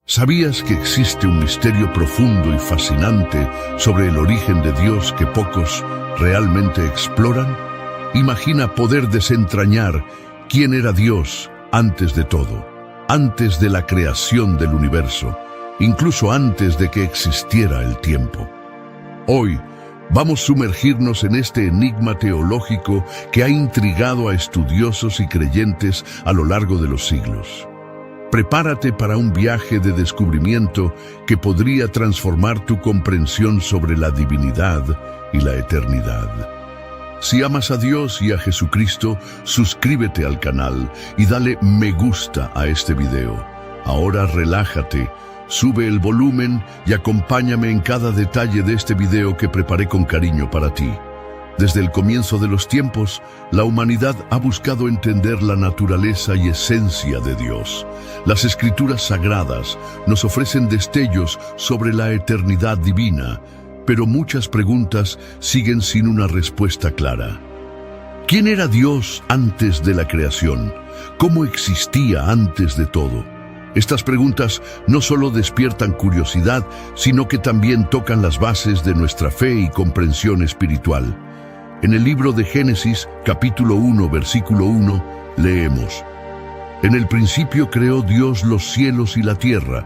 ¿Sabías que existe un misterio profundo y fascinante sobre el origen de Dios que pocos realmente exploran? Imagina poder desentrañar quién era Dios antes de todo, antes de la creación del universo, incluso antes de que existiera el tiempo. Hoy vamos a sumergirnos en este enigma teológico que ha intrigado a estudiosos y creyentes a lo largo de los siglos. Prepárate para un viaje de descubrimiento que podría transformar tu comprensión sobre la divinidad y la eternidad. Si amas a Dios y a Jesucristo, suscríbete al canal y dale me gusta a este video. Ahora relájate, sube el volumen y acompáñame en cada detalle de este video que preparé con cariño para ti. Desde el comienzo de los tiempos, la humanidad ha buscado entender la naturaleza y esencia de Dios. Las escrituras sagradas nos ofrecen destellos sobre la eternidad divina, pero muchas preguntas siguen sin una respuesta clara. ¿Quién era Dios antes de la creación? ¿Cómo existía antes de todo? Estas preguntas no solo despiertan curiosidad, sino que también tocan las bases de nuestra fe y comprensión espiritual. En el libro de Génesis, capítulo 1, versículo 1, leemos: En el principio creó Dios los cielos y la tierra.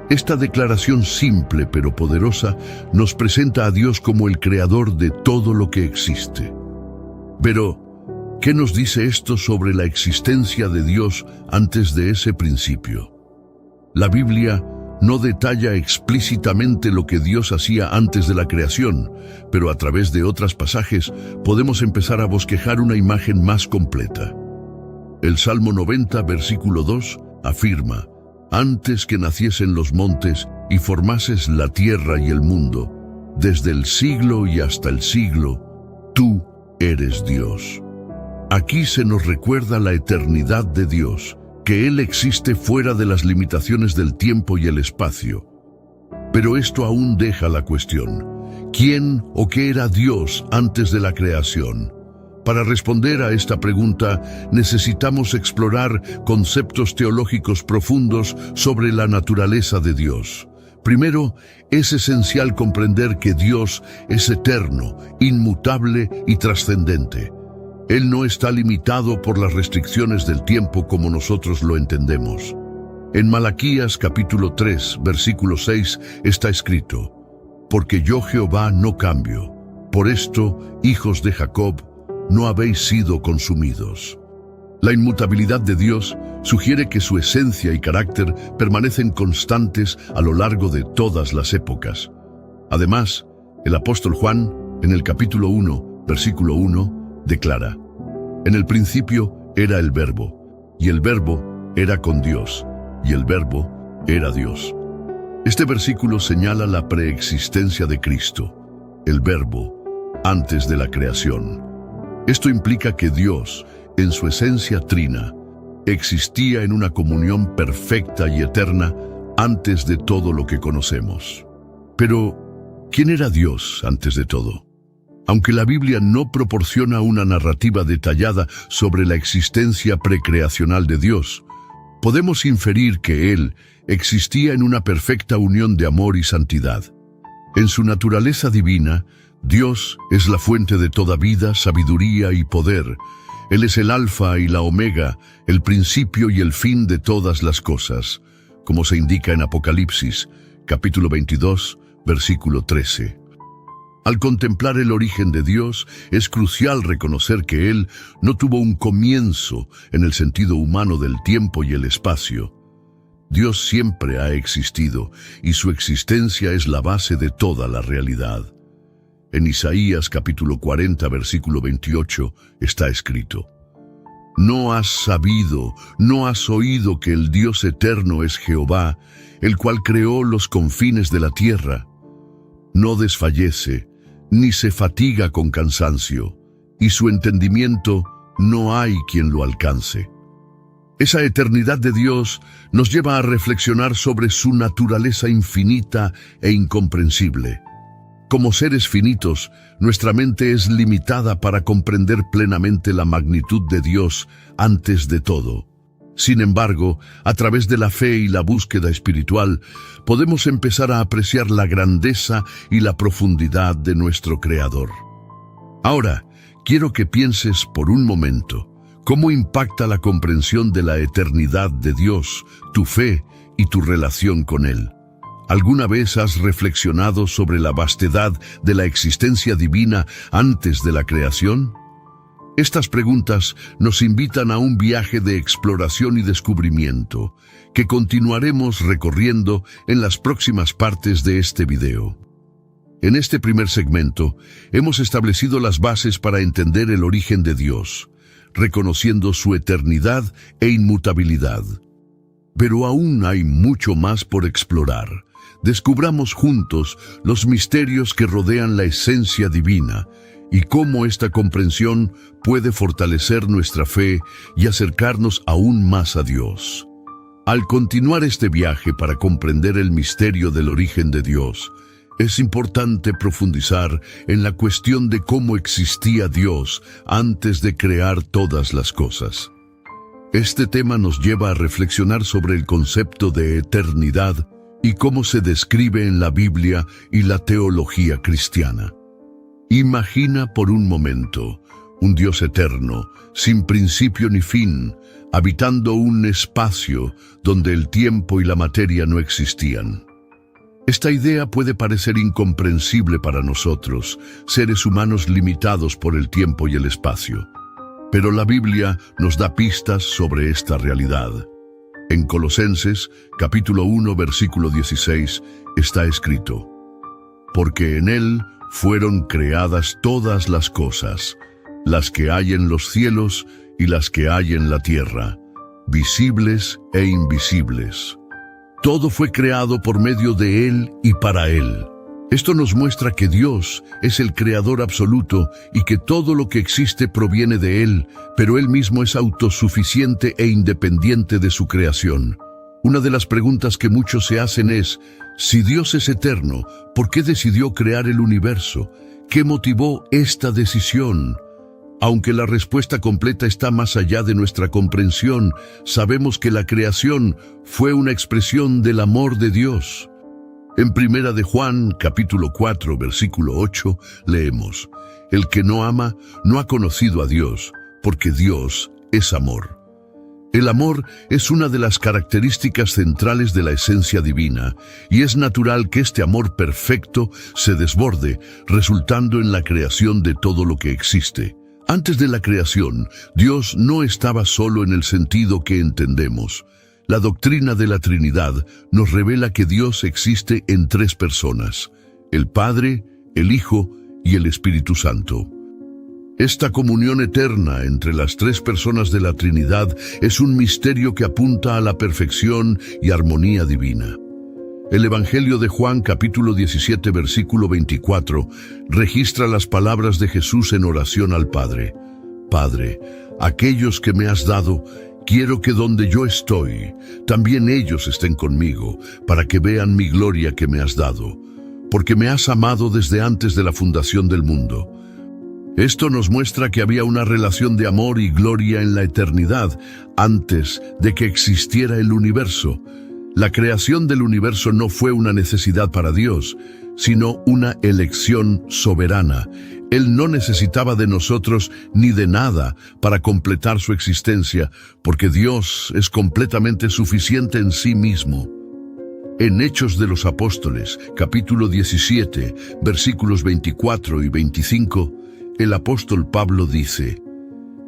Esta declaración simple pero poderosa nos presenta a Dios como el creador de todo lo que existe. Pero, ¿qué nos dice esto sobre la existencia de Dios antes de ese principio? La Biblia no detalla explícitamente lo que Dios hacía antes de la creación, pero a través de otros pasajes podemos empezar a bosquejar una imagen más completa. El Salmo 90, versículo 2, afirma: Antes que naciesen los montes y formases la tierra y el mundo, desde el siglo y hasta el siglo, tú eres Dios. Aquí se nos recuerda la eternidad de Dios, que Él existe fuera de las limitaciones del tiempo y el espacio. Pero esto aún deja la cuestión: ¿quién o qué era Dios antes de la creación? Para responder a esta pregunta, necesitamos explorar conceptos teológicos profundos sobre la naturaleza de Dios. Primero, es esencial comprender que Dios es eterno, inmutable y trascendente. Él no está limitado por las restricciones del tiempo como nosotros lo entendemos. En Malaquías capítulo 3, versículo 6 está escrito: Porque yo Jehová no cambio. Por esto, hijos de Jacob, no habéis sido consumidos. La inmutabilidad de Dios sugiere que su esencia y carácter permanecen constantes a lo largo de todas las épocas. Además, el apóstol Juan, en el capítulo 1, versículo 1, declara: En el principio era el Verbo, y el Verbo era con Dios, y el Verbo era Dios. Este versículo señala la preexistencia de Cristo, el Verbo, antes de la creación. Esto implica que Dios, en su esencia trina, existía en una comunión perfecta y eterna antes de todo lo que conocemos. Pero, ¿quién era Dios antes de todo? Aunque la Biblia no proporciona una narrativa detallada sobre la existencia precreacional de Dios, podemos inferir que Él existía en una perfecta unión de amor y santidad. En su naturaleza divina, Dios es la fuente de toda vida, sabiduría y poder. Él es el alfa y la omega, el principio y el fin de todas las cosas, como se indica en Apocalipsis, capítulo 22, versículo 13. Al contemplar el origen de Dios, es crucial reconocer que Él no tuvo un comienzo en el sentido humano del tiempo y el espacio. Dios siempre ha existido y su existencia es la base de toda la realidad. En Isaías capítulo 40, versículo 28, está escrito: No has sabido, no has oído que el Dios eterno es Jehová, el cual creó los confines de la tierra. No desfallece, ni se fatiga con cansancio, y su entendimiento no hay quien lo alcance. Esa eternidad de Dios nos lleva a reflexionar sobre su naturaleza infinita e incomprensible. Como seres finitos, nuestra mente es limitada para comprender plenamente la magnitud de Dios antes de todo. Sin embargo, a través de la fe y la búsqueda espiritual, podemos empezar a apreciar la grandeza y la profundidad de nuestro Creador. Ahora, quiero que pienses por un momento cómo impacta la comprensión de la eternidad de Dios, tu fe y tu relación con Él. ¿Alguna vez has reflexionado sobre la vastedad de la existencia divina antes de la creación? Estas preguntas nos invitan a un viaje de exploración y descubrimiento que continuaremos recorriendo en las próximas partes de este video. En este primer segmento, hemos establecido las bases para entender el origen de Dios, reconociendo su eternidad e inmutabilidad. Pero aún hay mucho más por explorar. Descubramos juntos los misterios que rodean la esencia divina y cómo esta comprensión puede fortalecer nuestra fe y acercarnos aún más a Dios. Al continuar este viaje para comprender el misterio del origen de Dios, es importante profundizar en la cuestión de cómo existía Dios antes de crear todas las cosas. Este tema nos lleva a reflexionar sobre el concepto de eternidad y cómo se describe en la Biblia y la teología cristiana. Imagina por un momento un Dios eterno, sin principio ni fin, habitando un espacio donde el tiempo y la materia no existían. Esta idea puede parecer incomprensible para nosotros, seres humanos limitados por el tiempo y el espacio. Pero la Biblia nos da pistas sobre esta realidad. En Colosenses, capítulo 1, versículo 16, está escrito: porque en Él fueron creadas todas las cosas, las que hay en los cielos y las que hay en la tierra, visibles e invisibles. Todo fue creado por medio de Él y para Él. Esto nos muestra que Dios es el creador absoluto y que todo lo que existe proviene de Él, pero Él mismo es autosuficiente e independiente de su creación. Una de las preguntas que muchos se hacen es: si Dios es eterno, ¿por qué decidió crear el universo? ¿Qué motivó esta decisión? Aunque la respuesta completa está más allá de nuestra comprensión, sabemos que la creación fue una expresión del amor de Dios. En Primera de Juan, capítulo 4, versículo 8, leemos: el que no ama no ha conocido a Dios, porque Dios es amor. El amor es una de las características centrales de la esencia divina, y es natural que este amor perfecto se desborde, resultando en la creación de todo lo que existe. Antes de la creación, Dios no estaba solo en el sentido que entendemos. La doctrina de la Trinidad nos revela que Dios existe en tres personas: el Padre, el Hijo y el Espíritu Santo. Esta comunión eterna entre las tres personas de la Trinidad es un misterio que apunta a la perfección y armonía divina. El Evangelio de Juan, capítulo 17, versículo 24, registra las palabras de Jesús en oración al Padre: Padre, aquellos que me has dado, quiero que donde yo estoy, también ellos estén conmigo, para que vean mi gloria que me has dado, porque me has amado desde antes de la fundación del mundo. Esto nos muestra que había una relación de amor y gloria en la eternidad, antes de que existiera el universo. La creación del universo no fue una necesidad para Dios, sino una elección soberana. Él no necesitaba de nosotros ni de nada para completar su existencia, porque Dios es completamente suficiente en sí mismo. En Hechos de los Apóstoles, capítulo 17, versículos 24 y 25, el apóstol Pablo dice: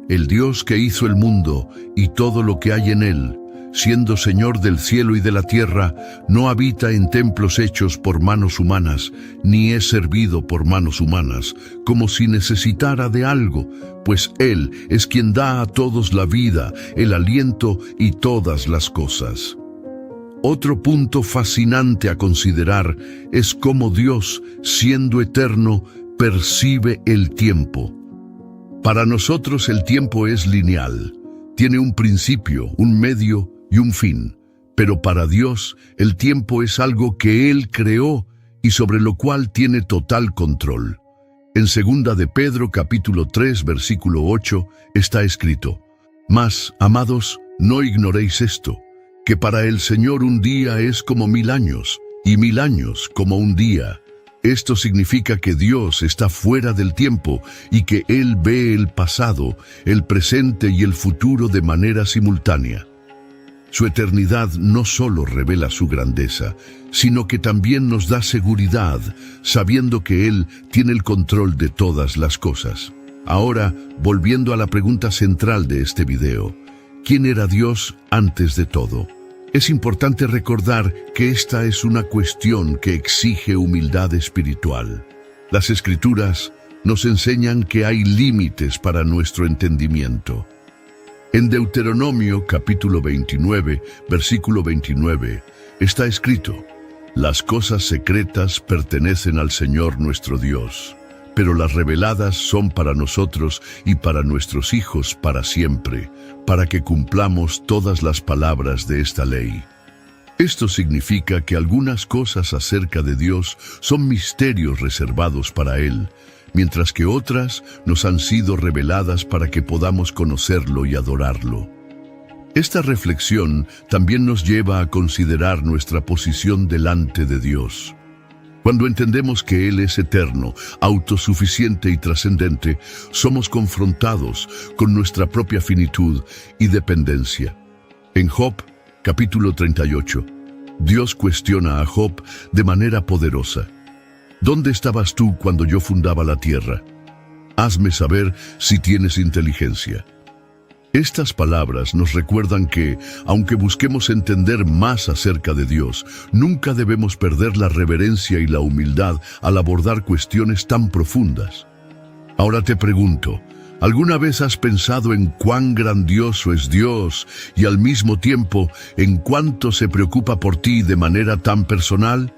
el Dios que hizo el mundo y todo lo que hay en él, siendo Señor del cielo y de la tierra, no habita en templos hechos por manos humanas, ni es servido por manos humanas, como si necesitara de algo, pues Él es quien da a todos la vida, el aliento y todas las cosas. Otro punto fascinante a considerar es cómo Dios, siendo eterno, percibe el tiempo. Para nosotros el tiempo es lineal, tiene un principio, un medio y un fin, pero para Dios el tiempo es algo que Él creó y sobre lo cual tiene total control. En 2 de Pedro capítulo 3 versículo 8 está escrito: Mas, amados, No ignoréis esto, que para el Señor un día es como 1000 años, y 1000 años como un día. Esto significa que Dios está fuera del tiempo y que Él ve el pasado, el presente y el futuro de manera simultánea. Su eternidad no solo revela su grandeza, sino que también nos da seguridad, sabiendo que Él tiene el control de todas las cosas. Ahora, volviendo a la pregunta central de este video, ¿quién era Dios antes de todo? Es importante recordar que esta es una cuestión que exige humildad espiritual. Las Escrituras nos enseñan que hay límites para nuestro entendimiento. En Deuteronomio capítulo 29, versículo 29, está escrito: «Las cosas secretas pertenecen al Señor nuestro Dios, pero las reveladas son para nosotros y para nuestros hijos para siempre, para que cumplamos todas las palabras de esta ley». Esto significa que algunas cosas acerca de Dios son misterios reservados para Él, mientras que otras nos han sido reveladas para que podamos conocerlo y adorarlo. Esta reflexión también nos lleva a considerar nuestra posición delante de Dios. Cuando entendemos que Él es eterno, autosuficiente y trascendente, somos confrontados con nuestra propia finitud y dependencia. En Job, capítulo 38, Dios cuestiona a Job de manera poderosa. ¿Dónde estabas tú cuando yo fundaba la tierra? Hazme saber si tienes inteligencia. Estas palabras nos recuerdan que, aunque busquemos entender más acerca de Dios, nunca debemos perder la reverencia y la humildad al abordar cuestiones tan profundas. Ahora te pregunto, ¿alguna vez has pensado en cuán grandioso es Dios y al mismo tiempo en cuánto se preocupa por ti de manera tan personal?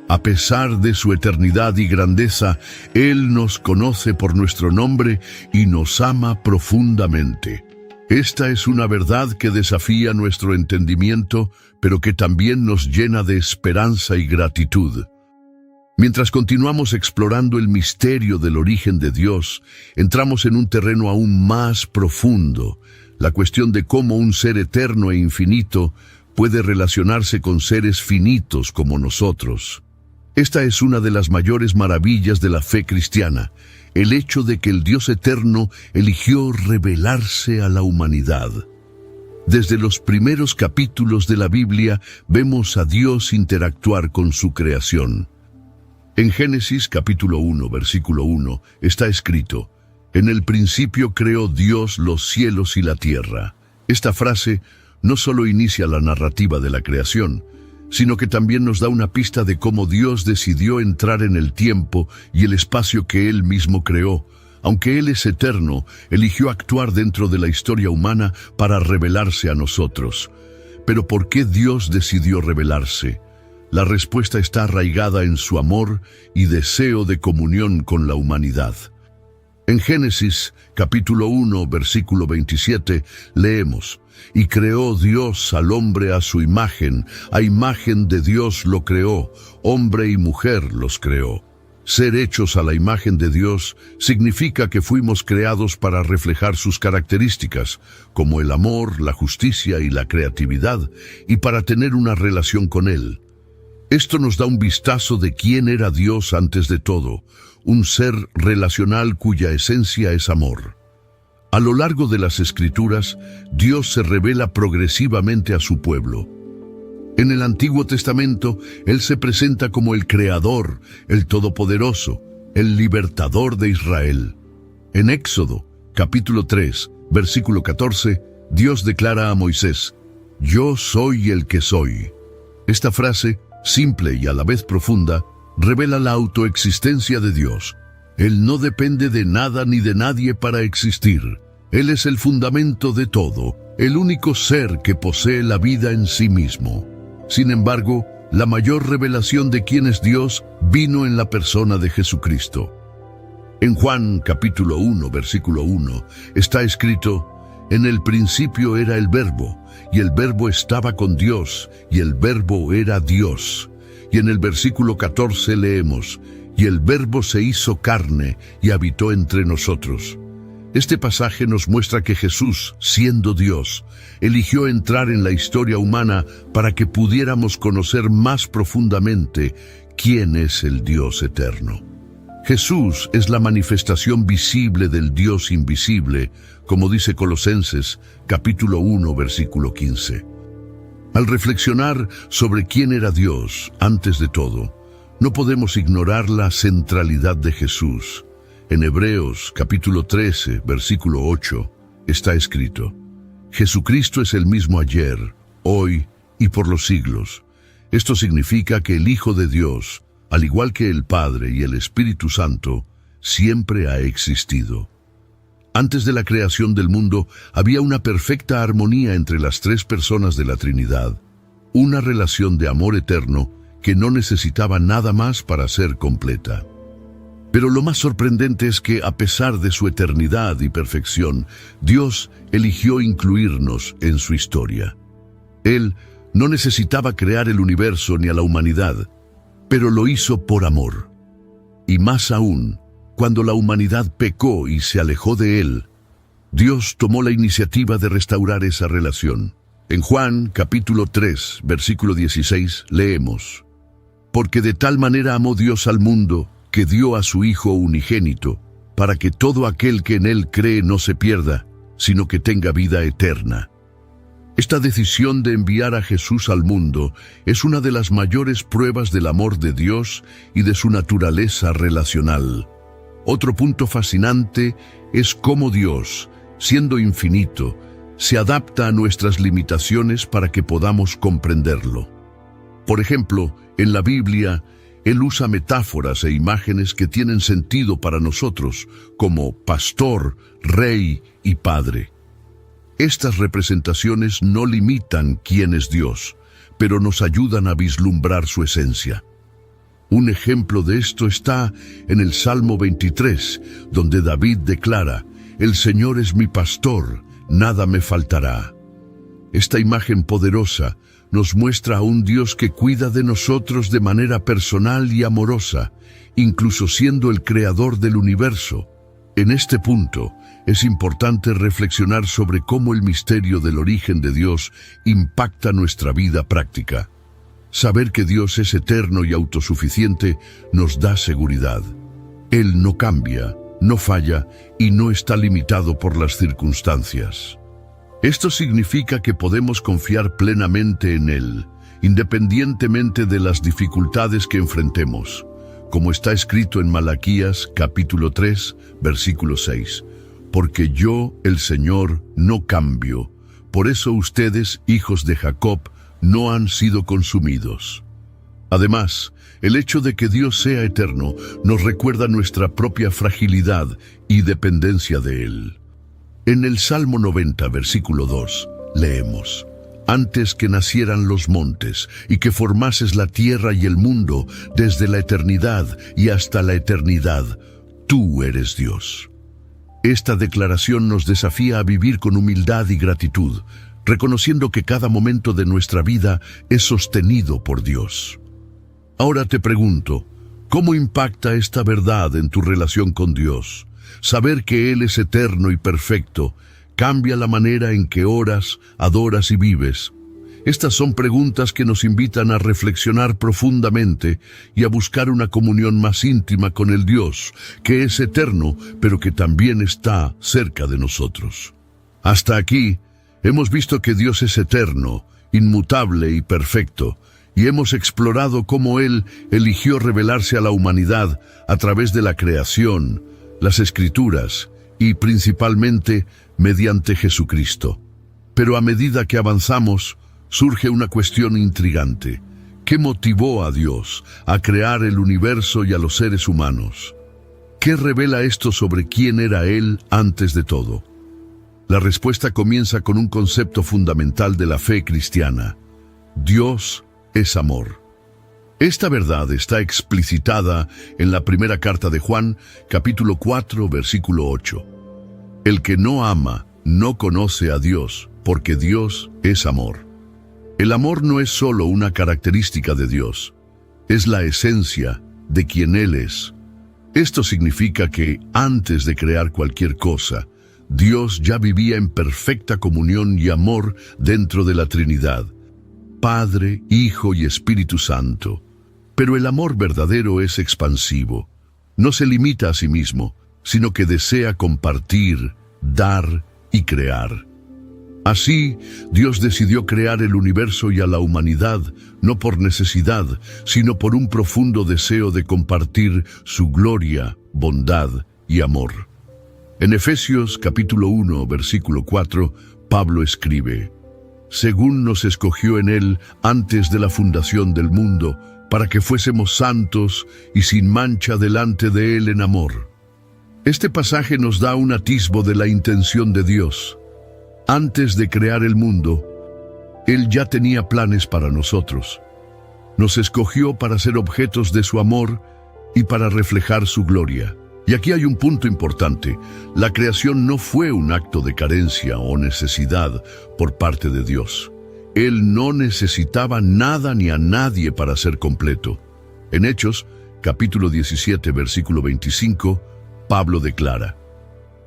A pesar de su eternidad y grandeza, Él nos conoce por nuestro nombre y nos ama profundamente. Esta es una verdad que desafía nuestro entendimiento, pero que también nos llena de esperanza y gratitud. Mientras continuamos explorando el misterio del origen de Dios, entramos en un terreno aún más profundo, la cuestión de cómo un ser eterno e infinito puede relacionarse con seres finitos como nosotros. Esta es una de las mayores maravillas de la fe cristiana, el hecho de que el Dios eterno eligió revelarse a la humanidad. Desde los primeros capítulos de la Biblia vemos a Dios interactuar con su creación. En Génesis capítulo 1, versículo 1, está escrito: «En el principio creó Dios los cielos y la tierra». Esta frase no solo inicia la narrativa de la creación, sino que también nos da una pista de cómo Dios decidió entrar en el tiempo y el espacio que Él mismo creó. Aunque Él es eterno, eligió actuar dentro de la historia humana para revelarse a nosotros. Pero ¿por qué Dios decidió revelarse? La respuesta está arraigada en su amor y deseo de comunión con la humanidad. En Génesis, capítulo 1, versículo 27, leemos: «Y creó Dios al hombre a su imagen, a imagen de Dios lo creó, hombre y mujer los creó». Ser hechos a la imagen de Dios significa que fuimos creados para reflejar sus características, como el amor, la justicia y la creatividad, y para tener una relación con Él. Esto nos da un vistazo de quién era Dios antes de todo, un ser relacional cuya esencia es amor. A lo largo de las Escrituras, Dios se revela progresivamente a su pueblo. En el Antiguo Testamento, Él se presenta como el Creador, el Todopoderoso, el Libertador de Israel. En Éxodo, capítulo 3, versículo 14, Dios declara a Moisés: «Yo soy el que soy». Esta frase, simple y a la vez profunda, revela la autoexistencia de Dios. Él no depende de nada ni de nadie para existir. Él es el fundamento de todo, el único ser que posee la vida en sí mismo. Sin embargo, la mayor revelación de quién es Dios vino en la persona de Jesucristo. En Juan capítulo 1, versículo 1, está escrito: «En el principio era el Verbo, y el Verbo estaba con Dios, y el Verbo era Dios». Y en el versículo 14 leemos: «Y el Verbo se hizo carne y habitó entre nosotros». Este pasaje nos muestra que Jesús, siendo Dios, eligió entrar en la historia humana para que pudiéramos conocer más profundamente quién es el Dios eterno. Jesús es la manifestación visible del Dios invisible, como dice Colosenses, capítulo 1, versículo 15. Al reflexionar sobre quién era Dios antes de todo, no podemos ignorar la centralidad de Jesús. En Hebreos capítulo 13, versículo 8, está escrito: Jesucristo es el mismo ayer, hoy y por los siglos. Esto significa que el Hijo de Dios, al igual que el Padre y el Espíritu Santo, siempre ha existido. Antes de la creación del mundo, había una perfecta armonía entre las tres personas de la Trinidad, una relación de amor eterno que no necesitaba nada más para ser completa. Pero lo más sorprendente es que, a pesar de su eternidad y perfección, Dios eligió incluirnos en su historia. Él no necesitaba crear el universo ni a la humanidad, pero lo hizo por amor. Y más aún, cuando la humanidad pecó y se alejó de Él, Dios tomó la iniciativa de restaurar esa relación. En Juan capítulo 3, versículo 16, leemos: Porque de tal manera amó Dios al mundo, que dio a su Hijo unigénito, para que todo aquel que en Él cree no se pierda, sino que tenga vida eterna. Esta decisión de enviar a Jesús al mundo es una de las mayores pruebas del amor de Dios y de su naturaleza relacional. Otro punto fascinante es cómo Dios, siendo infinito, se adapta a nuestras limitaciones para que podamos comprenderlo. Por ejemplo, en la Biblia, Él usa metáforas e imágenes que tienen sentido para nosotros, como pastor, rey y padre. Estas representaciones no limitan quién es Dios, pero nos ayudan a vislumbrar su esencia. Un ejemplo de esto está en el Salmo 23, donde David declara: El Señor es mi pastor, nada me faltará. Esta imagen poderosa nos muestra a un Dios que cuida de nosotros de manera personal y amorosa, incluso siendo el creador del universo. En este punto, es importante reflexionar sobre cómo el misterio del origen de Dios impacta nuestra vida práctica. Saber que Dios es eterno y autosuficiente nos da seguridad. Él no cambia, no falla y no está limitado por las circunstancias. Esto significa que podemos confiar plenamente en Él, independientemente de las dificultades que enfrentemos, como está escrito en Malaquías capítulo 3, versículo 6. Porque yo, el Señor, no cambio. Por eso ustedes, hijos de Jacob, no han sido consumidos. Además, el hecho de que Dios sea eterno nos recuerda nuestra propia fragilidad y dependencia de Él. En el Salmo 90, versículo 2, leemos: Antes que nacieran los montes y que formases la tierra y el mundo, desde la eternidad y hasta la eternidad, tú eres Dios. Esta declaración nos desafía a vivir con humildad y gratitud, reconociendo que cada momento de nuestra vida es sostenido por Dios. Ahora te pregunto, ¿cómo impacta esta verdad en tu relación con Dios? Saber que Él es eterno y perfecto cambia la manera en que oras, adoras y vives. Estas son preguntas que nos invitan a reflexionar profundamente y a buscar una comunión más íntima con el Dios, que es eterno, pero que también está cerca de nosotros. Hasta aquí, hemos visto que Dios es eterno, inmutable y perfecto, y hemos explorado cómo Él eligió revelarse a la humanidad a través de la creación, las Escrituras y principalmente mediante Jesucristo. Pero a medida que avanzamos, surge una cuestión intrigante. ¿Qué motivó a Dios a crear el universo y a los seres humanos? ¿Qué revela esto sobre quién era Él antes de todo? La respuesta comienza con un concepto fundamental de la fe cristiana: Dios es amor. Esta verdad está explicitada en la primera carta de Juan, capítulo 4, versículo 8. El que no ama no conoce a Dios, porque Dios es amor. El amor no es solo una característica de Dios, es la esencia de quien Él es. Esto significa que, antes de crear cualquier cosa, Dios ya vivía en perfecta comunión y amor dentro de la Trinidad, Padre, Hijo y Espíritu Santo. Pero el amor verdadero es expansivo. No se limita a sí mismo, sino que desea compartir, dar y crear. Así, Dios decidió crear el universo y a la humanidad, no por necesidad, sino por un profundo deseo de compartir su gloria, bondad y amor. En Efesios capítulo 1, versículo 4, Pablo escribe: según nos escogió en Él antes de la fundación del mundo, para que fuésemos santos y sin mancha delante de Él en amor. Este pasaje nos da un atisbo de la intención de Dios. Antes de crear el mundo, Él ya tenía planes para nosotros. Nos escogió para ser objetos de su amor y para reflejar su gloria. Y aquí hay un punto importante. La creación no fue un acto de carencia o necesidad por parte de Dios. Él no necesitaba nada ni a nadie para ser completo. En Hechos, capítulo 17, versículo 25, Pablo declara: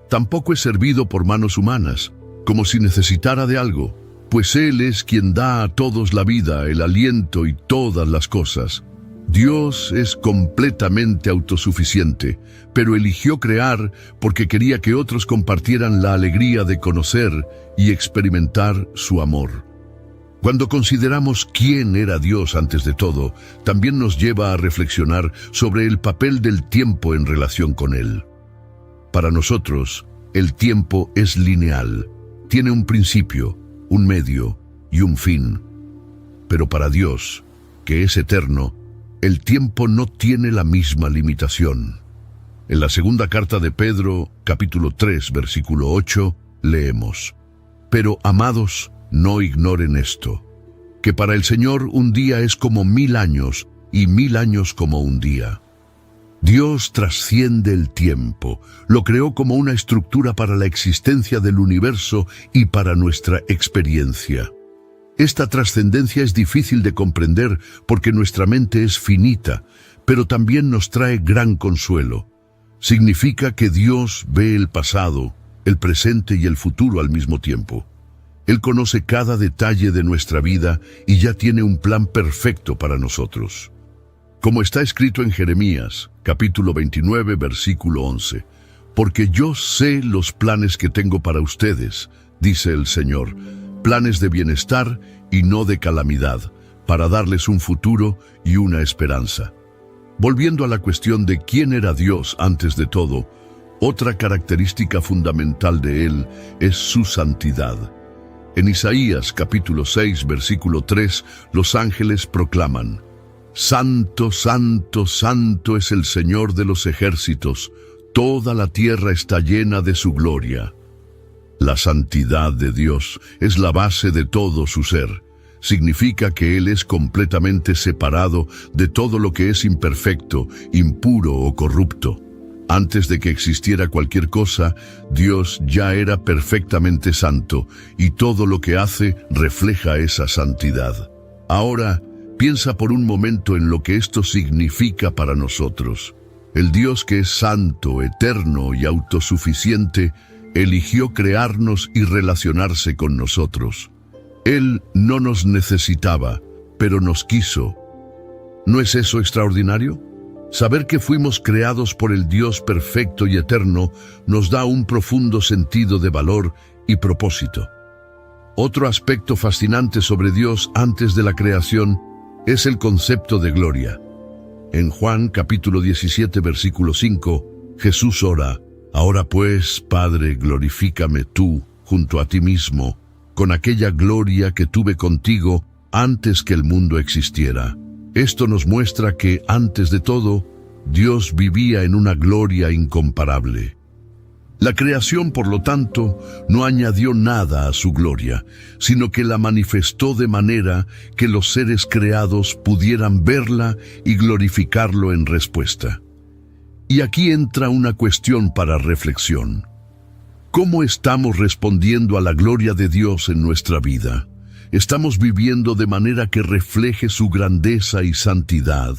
tampoco es servido por manos humanas, como si necesitara de algo, pues Él es quien da a todos la vida, el aliento y todas las cosas. Dios es completamente autosuficiente, pero eligió crear porque quería que otros compartieran la alegría de conocer y experimentar su amor. Cuando consideramos quién era Dios antes de todo, también nos lleva a reflexionar sobre el papel del tiempo en relación con Él. Para nosotros, el tiempo es lineal. Tiene un principio, un medio y un fin. Pero para Dios, que es eterno, el tiempo no tiene la misma limitación. En la segunda carta de Pedro, capítulo 3, versículo 8, leemos: pero, amados, no ignoren esto, que para el Señor un día es como 1000 años y 1000 años como un día. Dios trasciende el tiempo, lo creó como una estructura para la existencia del universo y para nuestra experiencia. Esta trascendencia es difícil de comprender porque nuestra mente es finita, pero también nos trae gran consuelo. Significa que Dios ve el pasado, el presente y el futuro al mismo tiempo. Él conoce cada detalle de nuestra vida y ya tiene un plan perfecto para nosotros. Como está escrito en Jeremías, capítulo 29, versículo 11, porque yo sé los planes que tengo para ustedes, dice el Señor, planes de bienestar y no de calamidad, para darles un futuro y una esperanza. Volviendo a la cuestión de quién era Dios antes de todo, otra característica fundamental de Él es su santidad. En Isaías capítulo 6, versículo 3, los ángeles proclaman: santo, santo, santo es el Señor de los ejércitos, toda la tierra está llena de su gloria. La santidad de Dios es la base de todo su ser. Significa que Él es completamente separado de todo lo que es imperfecto, impuro o corrupto. Antes de que existiera cualquier cosa, Dios ya era perfectamente santo, y todo lo que hace refleja esa santidad. Ahora, piensa por un momento en lo que esto significa para nosotros. El Dios que es santo, eterno y autosuficiente, eligió crearnos y relacionarse con nosotros. Él no nos necesitaba, pero nos quiso. ¿No es eso extraordinario? Saber que fuimos creados por el Dios perfecto y eterno nos da un profundo sentido de valor y propósito. Otro aspecto fascinante sobre Dios antes de la creación es el concepto de gloria. En Juan capítulo 17, versículo 5, Jesús ora: ahora pues, Padre, glorifícame tú junto a ti mismo, con aquella gloria que tuve contigo antes que el mundo existiera. Esto nos muestra que, antes de todo, Dios vivía en una gloria incomparable. La creación, por lo tanto, no añadió nada a su gloria, sino que la manifestó de manera que los seres creados pudieran verla y glorificarlo en respuesta. Y aquí entra una cuestión para reflexión. ¿Cómo estamos respondiendo a la gloria de Dios en nuestra vida? ¿Estamos viviendo de manera que refleje su grandeza y santidad?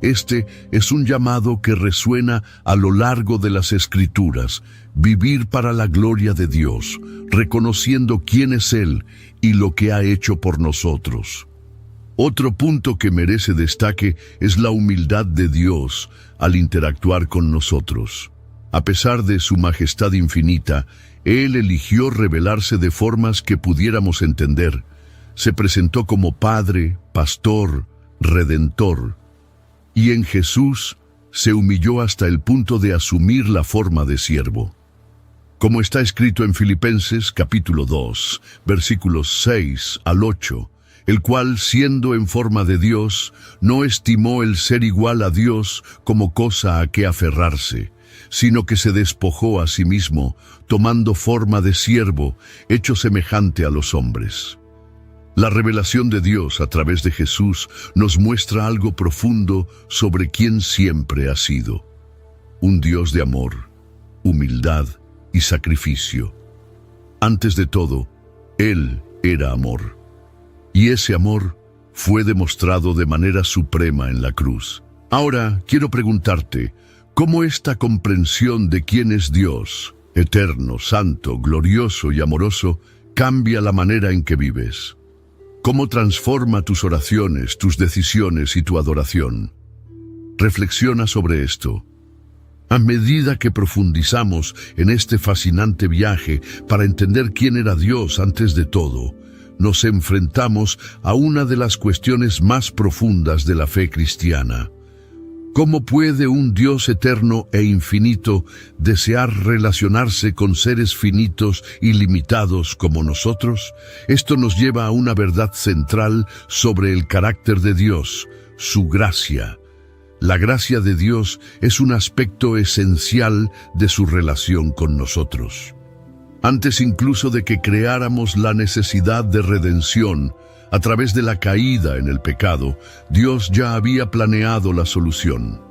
Este es un llamado que resuena a lo largo de las Escrituras: vivir para la gloria de Dios, reconociendo quién es Él y lo que ha hecho por nosotros. Otro punto que merece destaque es la humildad de Dios al interactuar con nosotros. A pesar de su majestad infinita, Él eligió revelarse de formas que pudiéramos entender. Se presentó como Padre, Pastor, Redentor. Y en Jesús se humilló hasta el punto de asumir la forma de siervo. Como está escrito en Filipenses capítulo 2, versículos 6 al 8, el cual, siendo en forma de Dios, no estimó el ser igual a Dios como cosa a que aferrarse, sino que se despojó a sí mismo, tomando forma de siervo, hecho semejante a los hombres. La revelación de Dios a través de Jesús nos muestra algo profundo sobre quién siempre ha sido: un Dios de amor, humildad y sacrificio. Antes de todo, Él era amor. Y ese amor fue demostrado de manera suprema en la cruz. Ahora quiero preguntarte, ¿cómo esta comprensión de quién es Dios, eterno, santo, glorioso y amoroso, cambia la manera en que vives? ¿Cómo transforma tus oraciones, tus decisiones y tu adoración? Reflexiona sobre esto. A medida que profundizamos en este fascinante viaje para entender quién era Dios antes de todo, nos enfrentamos a una de las cuestiones más profundas de la fe cristiana. ¿Cómo puede un Dios eterno e infinito desear relacionarse con seres finitos y limitados como nosotros? Esto nos lleva a una verdad central sobre el carácter de Dios: su gracia. La gracia de Dios es un aspecto esencial de su relación con nosotros. Antes incluso de que creáramos la necesidad de redención a través de la caída en el pecado, Dios ya había planeado la solución.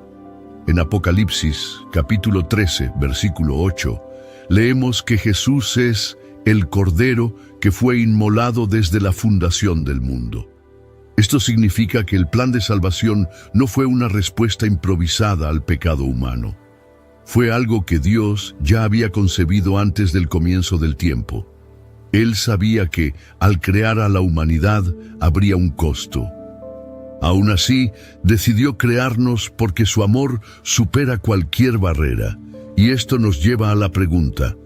En Apocalipsis, capítulo 13, versículo 8, leemos que Jesús es el Cordero que fue inmolado desde la fundación del mundo. Esto significa que el plan de salvación no fue una respuesta improvisada al pecado humano. Fue algo que Dios ya había concebido antes del comienzo del tiempo. Él sabía que, al crear a la humanidad, habría un costo. Aún así, decidió crearnos porque su amor supera cualquier barrera. Y esto nos lleva a la pregunta: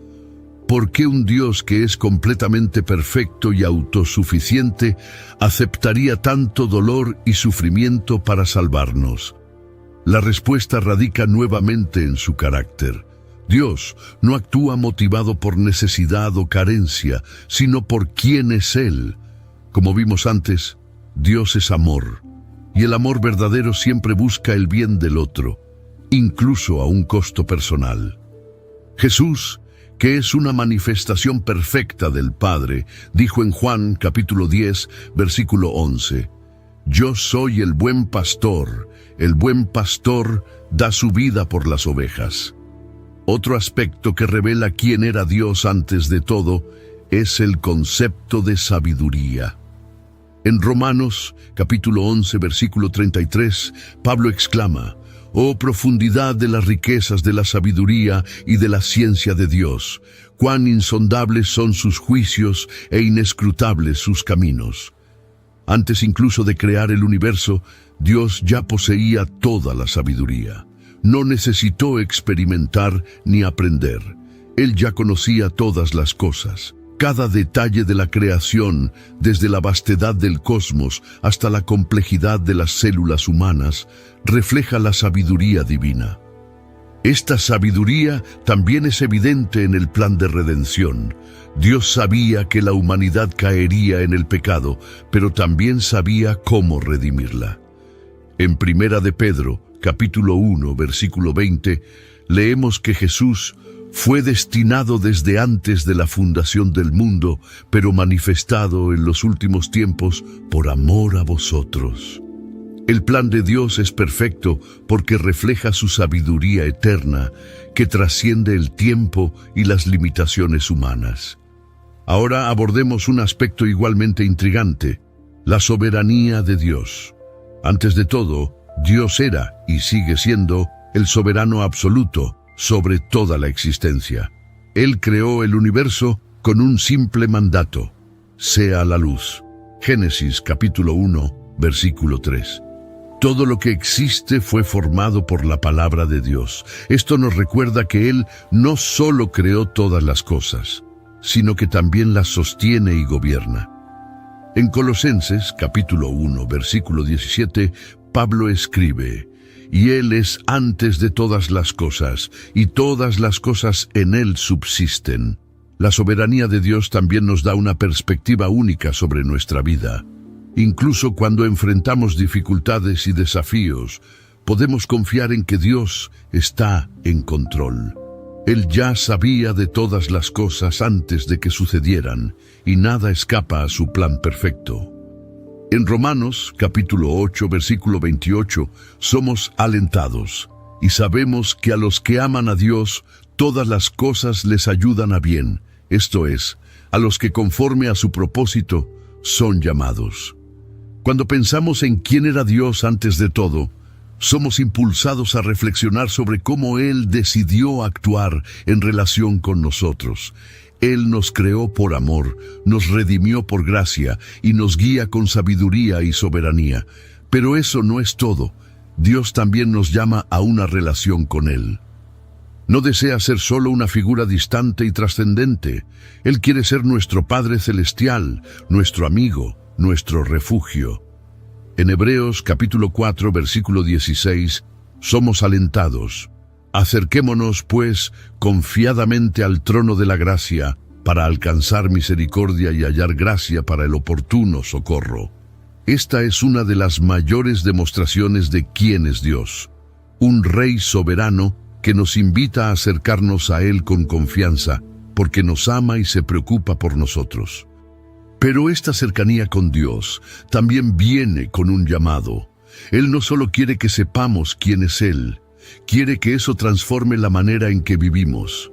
¿por qué un Dios que es completamente perfecto y autosuficiente aceptaría tanto dolor y sufrimiento para salvarnos? La respuesta radica nuevamente en su carácter. Dios no actúa motivado por necesidad o carencia, sino por quién es Él. Como vimos antes, Dios es amor, y el amor verdadero siempre busca el bien del otro, incluso a un costo personal. Jesús, que es una manifestación perfecta del Padre, dijo en Juan capítulo 10, versículo 11, «Yo soy el buen pastor da su vida por las ovejas». Otro aspecto que revela quién era Dios antes de todo es el concepto de sabiduría. En Romanos, capítulo 11, versículo 33, Pablo exclama: «Oh profundidad de las riquezas de la sabiduría y de la ciencia de Dios, cuán insondables son sus juicios e inescrutables sus caminos». Antes incluso de crear el universo, Dios ya poseía toda la sabiduría. No necesitó experimentar ni aprender. Él ya conocía todas las cosas. Cada detalle de la creación, desde la vastedad del cosmos hasta la complejidad de las células humanas, refleja la sabiduría divina. Esta sabiduría también es evidente en el plan de redención. Dios sabía que la humanidad caería en el pecado, pero también sabía cómo redimirla. En Primera de Pedro, capítulo 1, versículo 20, leemos que Jesús fue destinado desde antes de la fundación del mundo, pero manifestado en los últimos tiempos por amor a vosotros. El plan de Dios es perfecto porque refleja su sabiduría eterna que trasciende el tiempo y las limitaciones humanas. Ahora abordemos un aspecto igualmente intrigante: la soberanía de Dios. Antes de todo, Dios era y sigue siendo el soberano absoluto sobre toda la existencia. Él creó el universo con un simple mandato: sea la luz. Génesis capítulo 1, versículo 3. Todo lo que existe fue formado por la palabra de Dios. Esto nos recuerda que Él no solo creó todas las cosas, sino que también las sostiene y gobierna. En Colosenses capítulo 1, versículo 17, Pablo escribe: y Él es antes de todas las cosas, y todas las cosas en Él subsisten. La soberanía de Dios también nos da una perspectiva única sobre nuestra vida. Incluso cuando enfrentamos dificultades y desafíos, podemos confiar en que Dios está en control. Él ya sabía de todas las cosas antes de que sucedieran, y nada escapa a su plan perfecto. En Romanos capítulo 8, versículo 28, somos alentados, y sabemos que a los que aman a Dios, todas las cosas les ayudan a bien, esto es, a los que conforme a su propósito son llamados. Cuando pensamos en quién era Dios antes de todo, somos impulsados a reflexionar sobre cómo Él decidió actuar en relación con nosotros. Él nos creó por amor, nos redimió por gracia y nos guía con sabiduría y soberanía. Pero eso no es todo. Dios también nos llama a una relación con Él. No desea ser solo una figura distante y trascendente. Él quiere ser nuestro Padre Celestial, nuestro amigo, nuestro refugio. En Hebreos capítulo 4, versículo 16, somos alentados: acerquémonos, pues, confiadamente al trono de la gracia, para alcanzar misericordia y hallar gracia para el oportuno socorro. Esta es una de las mayores demostraciones de quién es Dios, un Rey soberano que nos invita a acercarnos a Él con confianza, porque nos ama y se preocupa por nosotros. Pero esta cercanía con Dios también viene con un llamado. Él no solo quiere que sepamos quién es Él, quiere que eso transforme la manera en que vivimos.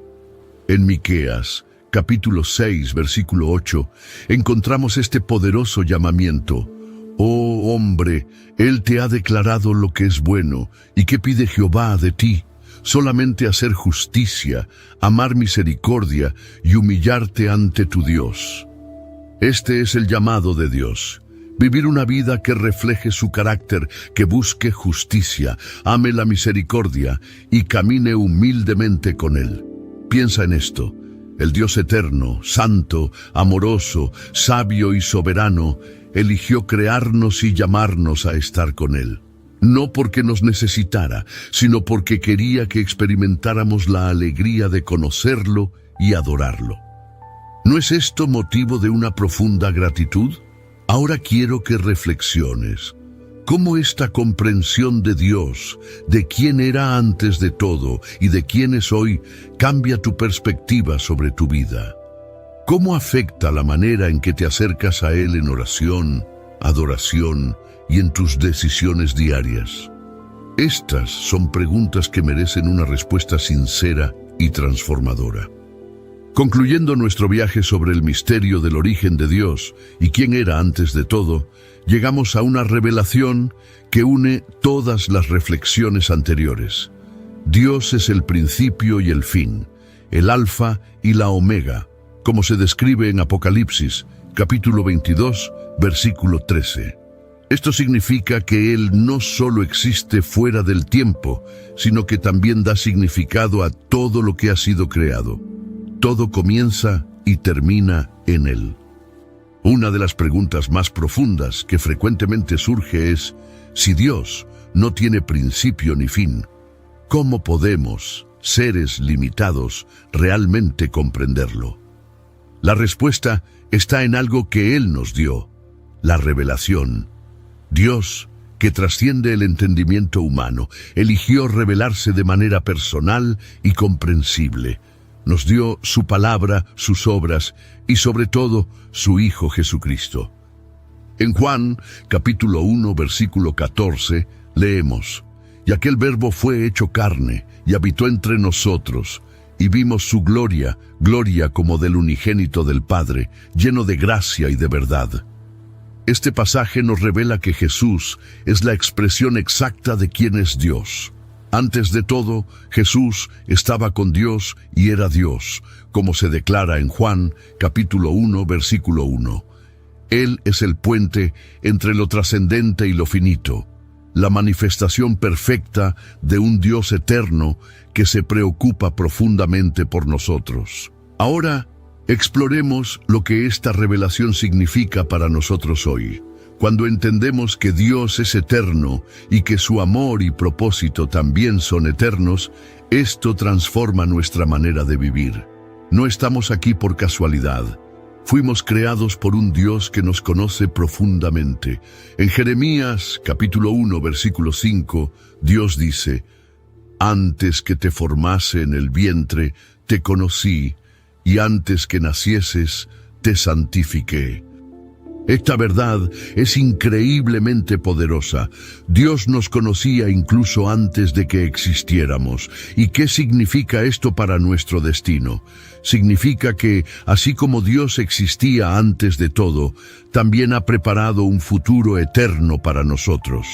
En Miqueas, capítulo 6, versículo 8, encontramos este poderoso llamamiento: oh hombre, Él te ha declarado lo que es bueno, ¿y qué pide Jehová de ti? Solamente hacer justicia, amar misericordia y humillarte ante tu Dios. Este es el llamado de Dios: vivir una vida que refleje su carácter, que busque justicia, ame la misericordia y camine humildemente con Él. Piensa en esto: el Dios eterno, santo, amoroso, sabio y soberano, eligió crearnos y llamarnos a estar con Él. No porque nos necesitara, sino porque quería que experimentáramos la alegría de conocerlo y adorarlo. ¿No es esto motivo de una profunda gratitud? Ahora quiero que reflexiones. ¿Cómo esta comprensión de Dios, de quién era antes de todo y de quién es hoy, cambia tu perspectiva sobre tu vida? ¿Cómo afecta la manera en que te acercas a Él en oración, adoración y en tus decisiones diarias? Estas son preguntas que merecen una respuesta sincera y transformadora. Concluyendo nuestro viaje sobre el misterio del origen de Dios y quién era antes de todo, llegamos a una revelación que une todas las reflexiones anteriores. Dios es el principio y el fin, el alfa y la omega, como se describe en Apocalipsis, capítulo 22, versículo 13. Esto significa que Él no solo existe fuera del tiempo, sino que también da significado a todo lo que ha sido creado. Todo comienza y termina en Él. Una de las preguntas más profundas que frecuentemente surge es: si Dios no tiene principio ni fin, ¿cómo podemos, seres limitados, realmente comprenderlo? La respuesta está en algo que Él nos dio: la revelación. Dios, que trasciende el entendimiento humano, eligió revelarse de manera personal y comprensible. Nos dio su palabra, sus obras y sobre todo su Hijo Jesucristo. En Juan, capítulo 1, versículo 14, leemos: y aquel Verbo fue hecho carne y habitó entre nosotros, y vimos su gloria, gloria como del unigénito del Padre, lleno de gracia y de verdad. Este pasaje nos revela que Jesús es la expresión exacta de quién es Dios. Antes de todo, Jesús estaba con Dios y era Dios, como se declara en Juan, capítulo 1, versículo 1. Él es el puente entre lo trascendente y lo finito, la manifestación perfecta de un Dios eterno que se preocupa profundamente por nosotros. Ahora, exploremos lo que esta revelación significa para nosotros hoy. Cuando entendemos que Dios es eterno y que su amor y propósito también son eternos, esto transforma nuestra manera de vivir. No estamos aquí por casualidad. Fuimos creados por un Dios que nos conoce profundamente. En Jeremías, capítulo 1, versículo 5, Dios dice: «Antes que te formase en el vientre, te conocí, y antes que nacieses, te santifiqué». Esta verdad es increíblemente poderosa. Dios nos conocía incluso antes de que existiéramos. ¿Y qué significa esto para nuestro destino? Significa que, así como Dios existía antes de todo, también ha preparado un futuro eterno para nosotros.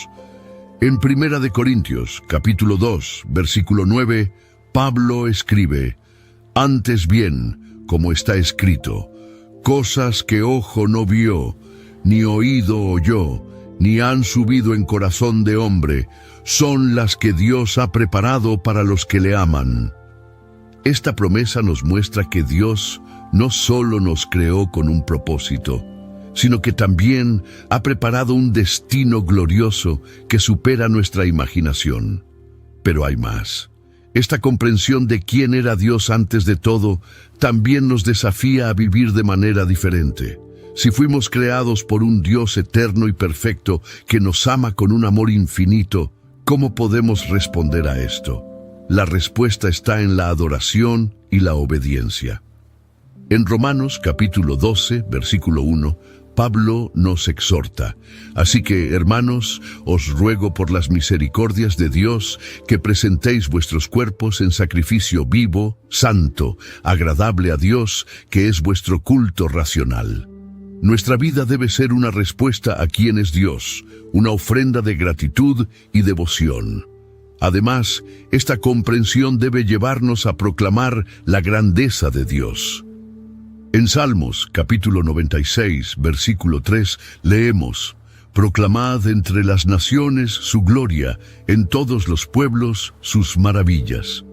En 1 Corintios, capítulo 2, versículo 9, Pablo escribe: «Antes bien, como está escrito, cosas que ojo no vio, ni oído oyó, ni han subido en corazón de hombre, son las que Dios ha preparado para los que le aman». Esta promesa nos muestra que Dios no solo nos creó con un propósito, sino que también ha preparado un destino glorioso que supera nuestra imaginación. Pero hay más. Esta comprensión de quién era Dios antes de todo también nos desafía a vivir de manera diferente. Si fuimos creados por un Dios eterno y perfecto que nos ama con un amor infinito, ¿cómo podemos responder a esto? La respuesta está en la adoración y la obediencia. En Romanos capítulo 12, versículo 1, Pablo nos exhorta: «Así que, hermanos, os ruego por las misericordias de Dios que presentéis vuestros cuerpos en sacrificio vivo, santo, agradable a Dios, que es vuestro culto racional». Nuestra vida debe ser una respuesta a quién es Dios, una ofrenda de gratitud y devoción. Además, esta comprensión debe llevarnos a proclamar la grandeza de Dios. En Salmos, capítulo 96, versículo 3, leemos: «Proclamad entre las naciones su gloria, en todos los pueblos sus maravillas».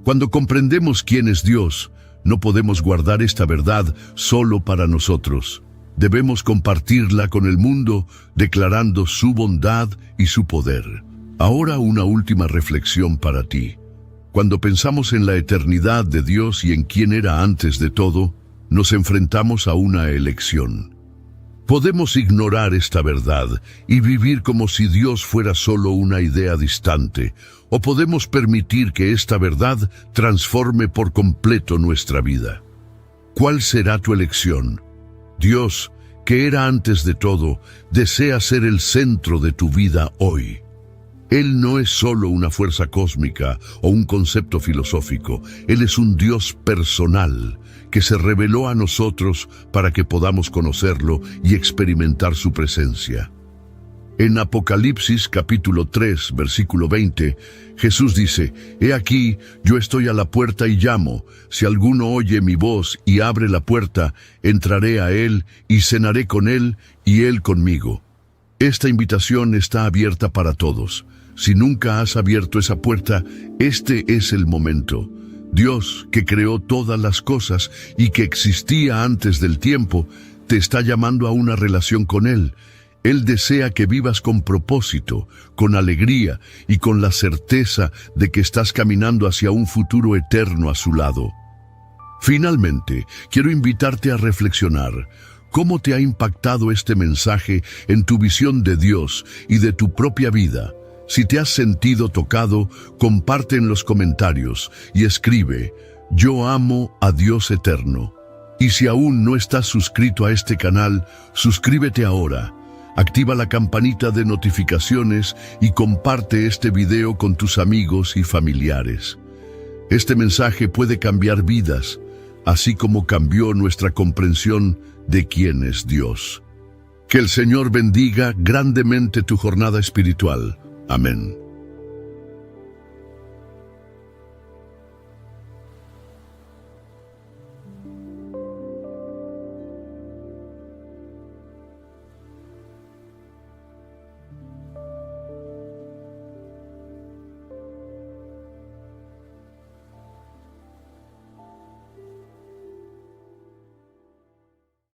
Cuando comprendemos quién es Dios, no podemos guardar esta verdad solo para nosotros. Debemos compartirla con el mundo, declarando su bondad y su poder. Ahora una última reflexión para ti. Cuando pensamos en la eternidad de Dios y en quién era antes de todo, nos enfrentamos a una elección. Podemos ignorar esta verdad y vivir como si Dios fuera solo una idea distante, o podemos permitir que esta verdad transforme por completo nuestra vida. ¿Cuál será tu elección? Dios, que era antes de todo, desea ser el centro de tu vida hoy. Él no es solo una fuerza cósmica o un concepto filosófico. Él es un Dios personal que se reveló a nosotros para que podamos conocerlo y experimentar su presencia. En Apocalipsis capítulo 3, versículo 20, Jesús dice: «He aquí, yo estoy a la puerta y llamo. Si alguno oye mi voz y abre la puerta, entraré a él y cenaré con él y él conmigo». Esta invitación está abierta para todos. Si nunca has abierto esa puerta, este es el momento. Dios, que creó todas las cosas y que existía antes del tiempo, te está llamando a una relación con Él. Él desea que vivas con propósito, con alegría y con la certeza de que estás caminando hacia un futuro eterno a su lado. Finalmente, quiero invitarte a reflexionar. ¿Cómo te ha impactado este mensaje en tu visión de Dios y de tu propia vida? Si te has sentido tocado, comparte en los comentarios y escribe: «Yo amo a Dios eterno». Y si aún no estás suscrito a este canal, suscríbete ahora. Activa la campanita de notificaciones y comparte este video con tus amigos y familiares. Este mensaje puede cambiar vidas, así como cambió nuestra comprensión de quién es Dios. Que el Señor bendiga grandemente tu jornada espiritual. Amén.